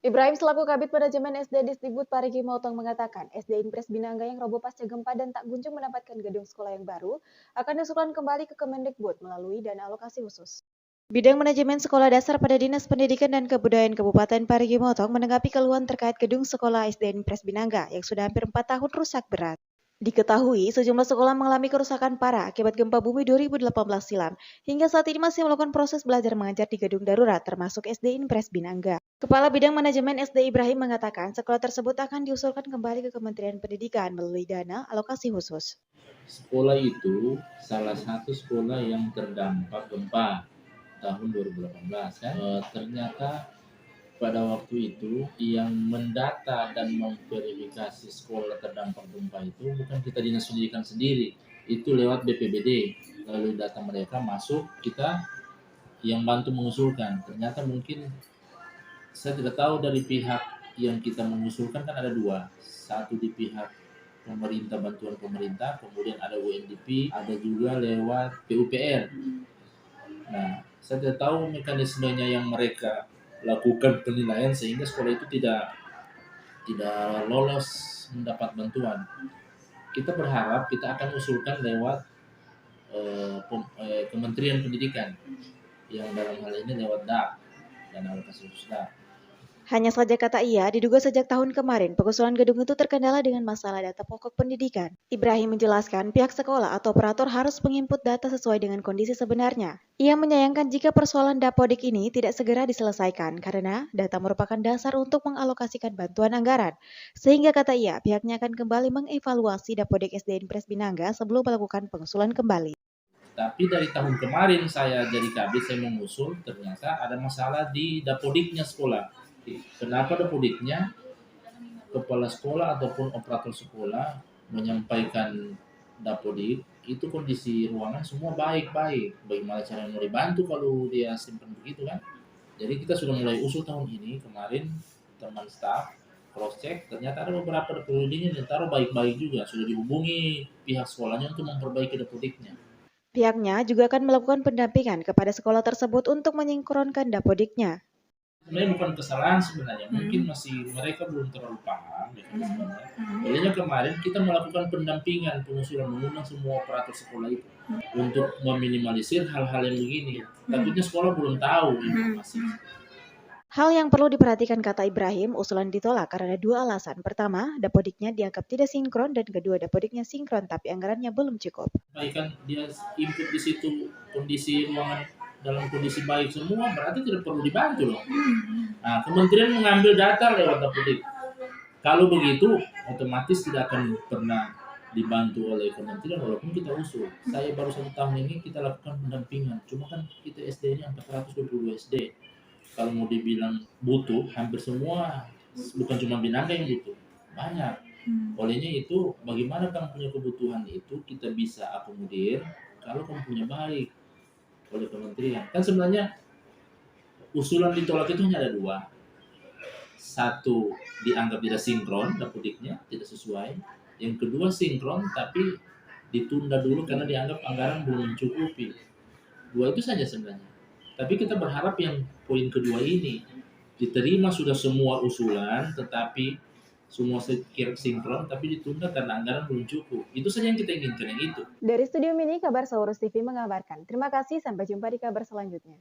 Ibrahim selaku Kabid Manajemen SD Disdikbud Parigi Motong mengatakan SD Impres Binangga yang roboh pasca gempa dan tak kunjung mendapatkan gedung sekolah yang baru akan diusulkan kembali ke Kemendikbud melalui dana alokasi khusus. Bidang Manajemen Sekolah Dasar pada Dinas Pendidikan dan Kebudayaan Kabupaten Parigi Motong menanggapi keluhan terkait gedung sekolah SD Impres Binangga yang sudah hampir 4 tahun rusak berat. Diketahui sejumlah sekolah mengalami kerusakan parah akibat gempa bumi 2018 silam, hingga saat ini masih melakukan proses belajar mengajar di gedung darurat termasuk SD Impres Binangga. Kepala Bidang Manajemen SD Ibrahim mengatakan sekolah tersebut akan diusulkan kembali ke Kementerian Pendidikan melalui dana alokasi khusus. Sekolah itu salah satu sekolah yang terdampak gempa tahun 2018 kan. Ternyata pada waktu itu yang mendata dan memverifikasi sekolah terdampak gempa itu bukan kita Dinas Pendidikan sendiri, itu lewat BPBD. Lalu data mereka masuk, kita yang bantu mengusulkan. Ternyata mungkin saya tidak tahu dari pihak yang kita mengusulkan kan ada dua. Satu di pihak pemerintah, bantuan pemerintah, kemudian ada UNDP, ada juga lewat PUPR. Nah, saya tidak tahu mekanismenya yang mereka lakukan penilaian sehingga sekolah itu tidak lolos mendapat bantuan. Kita berharap kita akan usulkan lewat Kementerian Pendidikan yang dalam hal ini lewat DAP dan alokasi khusus DAP. Hanya saja kata ia, diduga sejak tahun kemarin pengusulan gedung itu terkendala dengan masalah data pokok pendidikan. Ibrahim menjelaskan pihak sekolah atau operator harus menginput data sesuai dengan kondisi sebenarnya. Ia menyayangkan jika persoalan dapodik ini tidak segera diselesaikan karena data merupakan dasar untuk mengalokasikan bantuan anggaran. Sehingga kata ia, pihaknya akan kembali mengevaluasi dapodik SD Impres Binangga sebelum melakukan pengusulan kembali. Tapi dari tahun kemarin saya jadi kabit, saya mengusul ternyata ada masalah di dapodiknya sekolah. Kenapa dapodiknya? Kepala sekolah ataupun operator sekolah menyampaikan dapodik itu kondisi ruangan semua baik-baik. Bagaimana cara mau dibantu kalau dia simpan begitu kan? Jadi kita sudah mulai usul tahun ini, kemarin teman staff cross check ternyata ada beberapa dapodiknya yang taruh baik-baik juga, sudah dihubungi pihak sekolahnya untuk memperbaiki dapodiknya. Pihaknya juga akan melakukan pendampingan kepada sekolah tersebut untuk menyingkronkan dapodiknya. Sebenarnya bukan kesalahan sebenarnya, mungkin masih mereka belum terlalu paham mekanismenya. Olehnya kemarin kita melakukan pendampingan, pengusulan, mengundang semua operator sekolah itu untuk meminimalisir hal-hal yang begini. Takutnya sekolah belum tahu informasi. Hal yang perlu diperhatikan kata Ibrahim, usulan ditolak karena dua alasan. Pertama, dapodiknya dianggap tidak sinkron dan kedua, dapodiknya sinkron tapi anggarannya belum cukup. Baikkan dia input di situ kondisi ruangan dalam kondisi baik semua, berarti tidak perlu dibantu loh. Nah, kementerian mengambil data lewat dapodik. Kalau begitu, otomatis tidak akan pernah dibantu oleh kementerian walaupun kita usul. Saya baru 1 tahun ini kita lakukan pendampingan. Cuma kan kita SD ini 422 SD. Kalau mau dibilang butuh, hampir semua bukan cuma Binangga yang butuh, banyak. Olehnya itu bagaimana kamu punya kebutuhan itu kita bisa akomodir kalau kamu punya baik oleh kementerian. Kan sebenarnya usulan ditolak itu hanya ada dua. Satu dianggap tidak sinkron, dapodiknya tidak sesuai. Yang kedua sinkron tapi ditunda dulu karena dianggap anggaran belum mencukupi. Dua itu saja sebenarnya. Tapi kita berharap yang poin kedua ini diterima sudah semua usulan, tetapi semua sinkron tapi ditunda karena anggaran belum cukup. Itu saja yang kita inginkan yang itu. Dari Studio Mini, Kabar Saurus TV mengabarkan. Terima kasih, sampai jumpa di kabar selanjutnya.